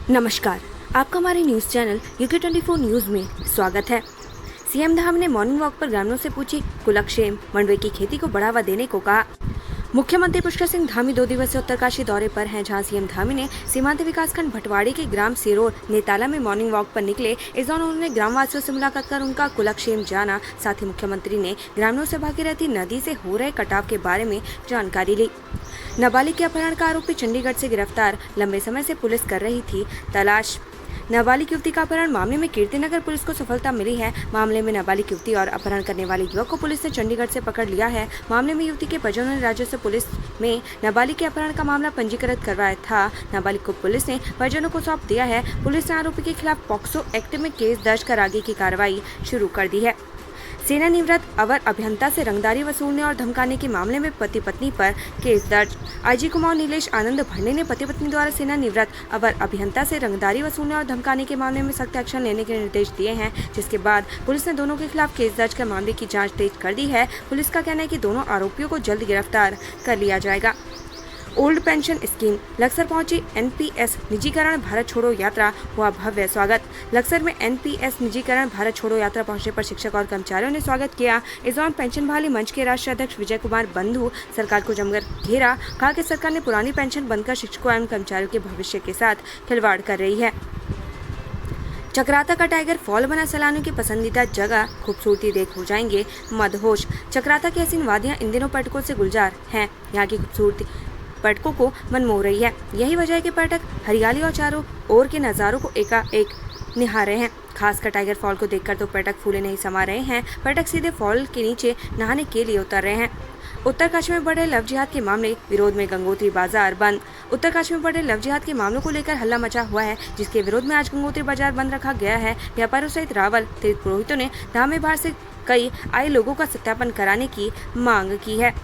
नमस्कार, आपका हमारे न्यूज़ चैनल UK24 न्यूज़ में स्वागत है। सीएम धाम ने मॉर्निंग वॉक पर ग्रामीणों से पूछी कुलक्षेम, मंडवे की खेती को बढ़ावा देने को कहा। मुख्यमंत्री पुष्कर सिंह धामी 2 दिवसीय उत्तरकाशी दौरे पर हैं, जहां सीएम धामी ने सीमांत विकासखंड भटवाड़ी के ग्राम सिरोर नेताला में मॉर्निंग वॉक पर निकले। इस दौरान उन्होंने ग्रामवासियों से मुलाकात कर उनका कुलक्षेम जाना। साथ ही मुख्यमंत्री ने ग्रामीणों से भागीरथी नदी से हो रहे कटाव के बारे में जानकारी ली। नाबालिग के अपहरण का आरोपी चंडीगढ़ से गिरफ्तार, लंबे समय से पुलिस कर रही थी तलाश। नाबालिग युवती का अपहरण मामले में कीर्तिनगर पुलिस को सफलता मिली है। मामले में नाबालिग युवती और अपहरण करने वाले युवक को पुलिस ने चंडीगढ़ से पकड़ लिया है। मामले में युवती के परिजनों ने राज्य से पुलिस में नाबालिग के अपहरण का मामला पंजीकृत करवाया था। नाबालिग को पुलिस ने परिजनों को सौंप दिया है। पुलिस ने आरोपी के खिलाफ पॉक्सो एक्ट में केस दर्ज कर आगे की कार्रवाई शुरू कर दी है। सेवानिवृत्त अवर अभियंता से रंगदारी वसूलने और धमकाने के मामले में पति पत्नी पर केस दर्ज। आईजी कुमार नीलेश आनंद भंडे ने पति पत्नी द्वारा सेवानिवृत्त अवर अभियंता से रंगदारी वसूलने और धमकाने के मामले में सख्त एक्शन लेने के निर्देश दिए हैं, जिसके बाद पुलिस ने दोनों के खिलाफ केस दर्ज कर मामले की जांच तेज कर दी है। पुलिस का कहना है कि दोनों आरोपियों को जल्द गिरफ्तार कर लिया जाएगा। ओल्ड पेंशन स्कीम लक्सर पहुंची एनपीएस निजीकरण भारत छोड़ो यात्रा, हुआ भव्य स्वागत। लक्सर में एनपीएस निजीकरण भारत छोड़ो यात्रा पहुंचने पर शिक्षक और कर्मचारियों ने स्वागत किया। इस दौरान पेंशन बहाली मंच के राष्ट्रीय अध्यक्ष विजय कुमार बंधु सरकार को जमकर घेरा। कहा कि सरकार ने पुरानी पेंशन बंद कर शिक्षकों एवं कर्मचारियों के भविष्य के साथ खिलवाड़ कर रही है। चक्राता का टाइगर फॉल बना सैलानियों की पसंदीदा जगह, खूबसूरती देख हो जाएंगे मदहोश। चक्राता की हसीन वादियां इन दिनों पर्यटकों से गुलजार हैं। यहाँ की खूबसूरती पर्यटकों को मनमोह रही है। यही वजह है कि पर्यटक हरियाली और चारों ओर के नज़ारों को एकाएक निहार रहे हैं। खासकर टाइगर फॉल को देखकर तो पर्यटक फूले नहीं समा रहे हैं। पर्यटक सीधे फॉल के नीचे नहाने के लिए उतर रहे हैं। उत्तरकाशी में बढ़े लव जिहाद के मामले, विरोध में गंगोत्री बाजार बंद। उत्तरकाशी में बढ़े लव जिहाद के मामलों को लेकर हल्ला मचा हुआ है, जिसके विरोध में आज गंगोत्री बाजार बंद रखा गया है। व्यापारियों सहित रावल तीर्थ पुरोहितों ने धाम में बाहर से कई आए लोगों का सत्यापन कराने की मांग की है।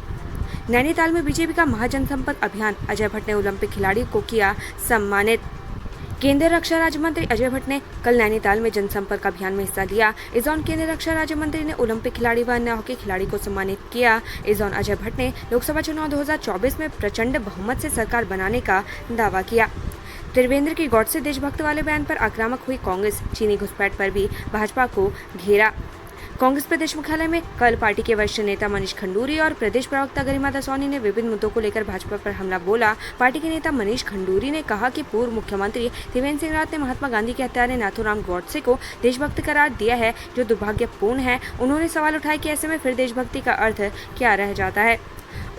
नैनीताल में बीजेपी का महाजनसंपर्क अभियान, अजय भट्ट ने ओलंपिक खिलाड़ियों को किया सम्मानित। केंद्रीय रक्षा राज्य मंत्री अजय भट्ट ने कल नैनीताल में जनसंपर्क अभियान में हिस्सा लिया। इस दौरान केंद्रीय रक्षा राज्य मंत्री ने ओलंपिक खिलाड़ी व अन्य हॉकी खिलाड़ी को सम्मानित किया। इस दौरान अजय भट्ट ने लोकसभा चुनाव 2024 में प्रचंड बहुमत से सरकार बनाने का दावा किया। त्रिवेंद्र की गॉड से देशभक्त वाले बयान पर आक्रामक हुई कांग्रेस, चीनी घुसपैठ पर भी भाजपा को घेरा। कांग्रेस प्रदेश मुख्यालय में कल पार्टी के वरिष्ठ नेता मनीष खंडूरी और प्रदेश प्रवक्ता गरिमा दासवानी ने विभिन्न मुद्दों को लेकर भाजपा पर हमला बोला। पार्टी के नेता मनीष खंडूरी ने कहा कि पूर्व मुख्यमंत्री त्रिवेंद्र सिंह रावत ने महात्मा गांधी के हत्यारे नाथूराम गॉडसे को देशभक्त करार दिया है, जो दुर्भाग्यपूर्ण है। उन्होंने सवाल उठाया कि ऐसे में फिर देशभक्ति का अर्थ क्या रह जाता है।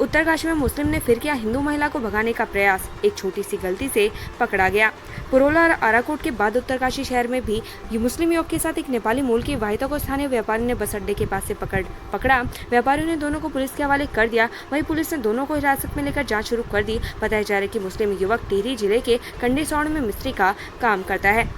उत्तरकाशी में मुस्लिम ने फिर किया हिंदू महिला को भगाने का प्रयास, एक छोटी सी गलती से पकड़ा गया। पुरोला और आराकोट के बाद उत्तरकाशी शहर में भी मुस्लिम युवक के साथ एक नेपाली मूल की वाहिता को स्थानीय व्यापारी ने बस अड्डे के पास से पकड़ा। व्यापारियों ने दोनों को पुलिस के हवाले कर दिया। वहीं पुलिस ने दोनों को हिरासत में लेकर जांच शुरू कर दी। बताया जा रहा है कि मुस्लिम युवक टिहरी जिले के कंडीसौड़ में मिस्त्री का काम करता है।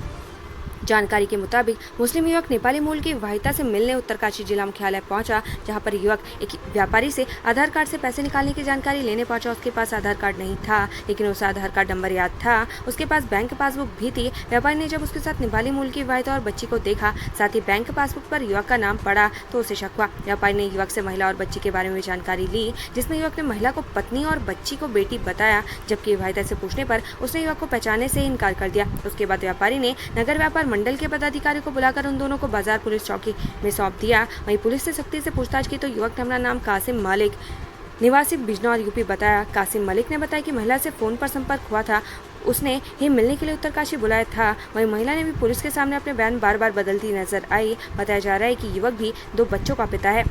जानकारी के मुताबिक मुस्लिम युवक नेपाली मूल की वाहिता से मिलने उत्तरकाशी जिला मुख्यालय पहुंचा, जहां पर युवक एक व्यापारी से आधार कार्ड से पैसे निकालने की जानकारी लेने पहुंचा। उसके पास आधार कार्ड नहीं था, लेकिन उसे आधार कार्ड नंबर याद था। उसके पास बैंक पासबुक भी थी। व्यापारी ने जब उसके साथ नेपाली मूल की वाहिता और बच्ची को देखा, साथ ही बैंक पासबुक पर युवक का नाम पड़ा, तो उसे शक हुआ। व्यापारी ने युवक से महिला और बच्ची के बारे में जानकारी ली, जिसमें युवक ने महिला को पत्नी और बच्ची को बेटी बताया, जबकि वाहिता से पूछने पर उसने युवक को पहचानने से इनकार कर दिया। उसके बाद व्यापारी ने नगर व्यापार मंडल के पदाधिकारी को बुलाकर उन दोनों को बाजार पुलिस चौकी में सौंप दिया। वहीं पुलिस ने सख्ती से पूछताछ की तो युवक ने अपना नाम कासिम मलिक निवासी बिजनौर यूपी बताया। कासिम मलिक ने बताया कि महिला से फोन पर संपर्क हुआ था, उसने ही मिलने के लिए उत्तरकाशी बुलाया था। वहीं महिला ने भी पुलिस के सामने अपने बयान बार बार बदलती नजर आई। बताया जा रहा है कि युवक भी 2 बच्चों का पिता है।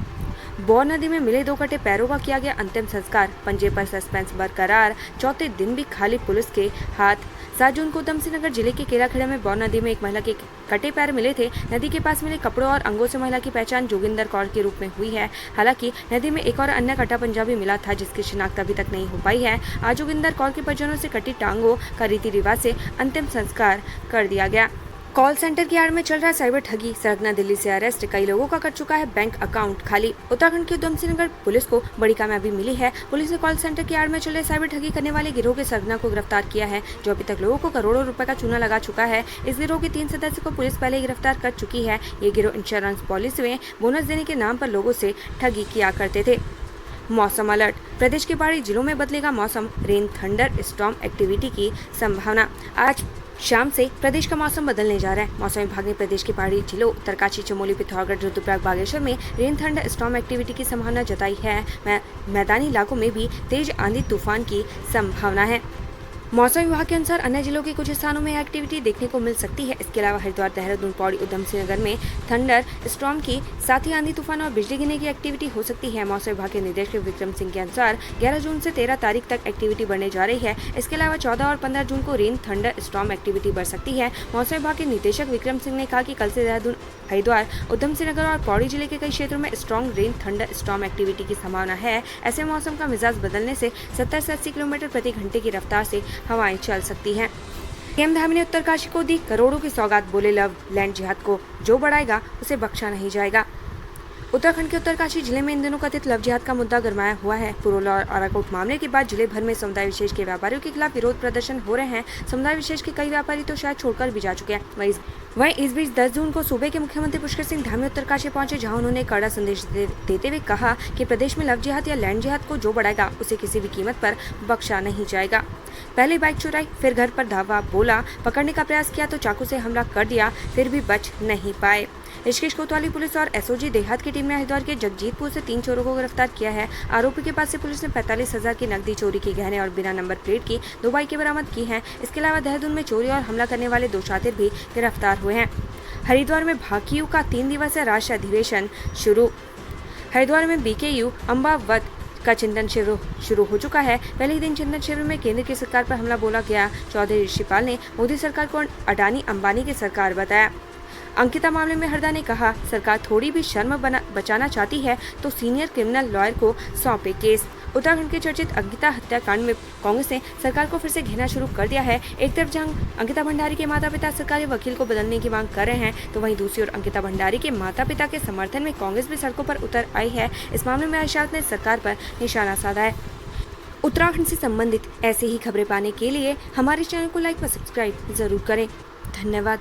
बौर नदी में मिले 2 कटे पैरों का किया गया अंतिम संस्कार, पंजे पर सस्पेंस बरकरार, चौथे दिन भी खाली पुलिस के हाथ। 7 जून को उधमसिंह नगर जिले के केलाखेड़ा में बौर नदी में एक महिला के कटे पैर मिले थे। नदी के पास मिले कपड़ों और अंगों से महिला की पहचान जोगिंदर कौर के रूप में हुई है। हालांकि नदी में एक और अन्य कटा पंजा भी मिला था, जिसकी शिनाख्त अभी तक नहीं हो पाई है। आज जोगिंदर कौर के परिजनों से कटी टांगों का रीति रिवाज से अंतिम संस्कार कर दिया गया। कॉल सेंटर की आड़ में चल रहा है साइबर ठगी, सरगना दिल्ली से अरेस्ट, कई लोगों का कर चुका है बैंक अकाउंट खाली। उत्तराखंड के उधमसिंह नगर पुलिस को बड़ी कामयाबी मिली है। पुलिस ने कॉल सेंटर की आड़ में चल रहे साइबर ठगी करने वाले गिरोह के सरगना को गिरफ्तार किया है, जो अभी तक लोगों को करोड़ों रुपए का चूना लगा चुका है। इस गिरोह के 3 सदस्यों को पुलिस पहले गिरफ्तार कर चुकी है। ये गिरोह इंश्योरेंस पॉलिसी में बोनस देने के नाम पर लोगों से ठगी किया करते थे। मौसम अलर्ट, प्रदेश के पहाड़ी जिलों में बदलेगा मौसम, रेन थंडर स्टॉर्म एक्टिविटी की संभावना। आज शाम से प्रदेश का मौसम बदलने जा रहा है। मौसम विभाग ने प्रदेश के पहाड़ी जिलों उत्तरकाशी, चमोली, पिथौरागढ़, रुद्रप्रयाग, बागेश्वर में रेन थंडर स्टॉर्म एक्टिविटी की संभावना जताई है। मैदानी इलाकों में भी तेज आंधी तूफान की संभावना है। मौसम विभाग के अनुसार अन्य जिलों के कुछ स्थानों में एक्टिविटी देखने को मिल सकती है। इसके अलावा हरिद्वार, देहरादून, पौड़ी, उधम सिंह नगर में थंडर स्टॉर्म की साथ ही आंधी तूफान और बिजली गिरने की एक्टिविटी हो सकती है। मौसम विभाग के निदेशक विक्रम सिंह के अनुसार 11 जून से 13 तारीख तक एक्टिविटी बढ़ने जा रही है। इसके अलावा 14 और 15 जून को रेन थंडर स्टॉर्म एक्टिविटी बढ़ सकती है। मौसम विभाग के निदेशक विक्रम सिंह ने कहा कि कल से देहरादून, हरिद्वार, उधम सिंह नगर और पौड़ी जिले के कई क्षेत्रों में strong rain thunder storm activity की संभावना है। ऐसे मौसम का मिजाज बदलने से 70 से 80 किलोमीटर प्रति घंटे की रफ्तार से हवाएं चल सकती हैं। सीएम धामी ने उत्तरकाशी को दी करोड़ों की सौगात, बोले लव लैंड जिहाद को जो बढ़ाएगा उसे बख्शा नहीं जाएगा। उत्तराखंड के उत्तरकाशी जिले में इन दिनों कथित लव जिहाद का मुद्दा गरमाया हुआ है। पुरोला और आराकोट मामले के बाद जिले भर में समुदाय विशेष के व्यापारियों के खिलाफ विरोध प्रदर्शन हो रहे हैं। समुदाय विशेष के कई व्यापारी तो शायद छोड़कर भी जा चुके हैं। वहीं इस बीच 10 जून को सूबे के मुख्यमंत्री पुष्कर सिंह धामी उत्तरकाशी पहुंचे, जहां उन्होंने कड़ा संदेश देते हुए कहा कि प्रदेश में लव जिहाद या लैंड जिहाद को जो बढ़ाएगा उसे किसी भी कीमत पर बख्शा नहीं जाएगा। पहले बाइक चुराई, फिर घर पर धावा, बोला पकड़ने का प्रयास किया तो चाकू से हमला कर दिया, फिर भी बच नहीं पाए। ऋषिकेश कोतवाली पुलिस और एसओजी देहात की टीम ने हरिद्वार के जगजीतपुर से 3 चोरों को गिरफ्तार किया है। आरोपी के पास से पुलिस ने 45,000 की नकदी, चोरी के गहने और बिना नंबर प्लेट की 2 बाइकें बरामद की हैं। इसके अलावा देहरादून में चोरी और हमला करने वाले 2 शातिर भी गिरफ्तार हुए हैं। हरिद्वार में भाकियू का 3 दिवसीय राष्ट्रीय अधिवेशन शुरू। हरिद्वार में बीकेयू अम्बावत का चिंतन शिविर शुरू हो चुका है। पहले ही दिन चिंतन शिविर में केंद्र की सरकार पर हमला बोला गया। चौधरी ऋषिपाल ने मोदी सरकार को अडानी अंबानी की सरकार बताया। अंकिता मामले में हरदा ने कहा, सरकार थोड़ी भी शर्म बचाना चाहती है तो सीनियर क्रिमिनल लॉयर को सौंपे केस। उत्तराखंड के चर्चित अंकिता हत्याकांड में कांग्रेस ने सरकार को फिर से घेरना शुरू कर दिया है। एक तरफ जहां अंकिता भंडारी के माता पिता सरकारी वकील को बदलने की मांग कर रहे हैं, तो वहीं दूसरी ओर अंकिता भंडारी के माता पिता के समर्थन में कांग्रेस भी सड़कों पर उतर आई है। इस मामले में आयशात ने सरकार पर निशाना साधा है। उत्तराखंड से संबंधित ऐसी ही खबरें पाने के लिए हमारे चैनल को लाइक व सब्सक्राइब जरूर करें। धन्यवाद।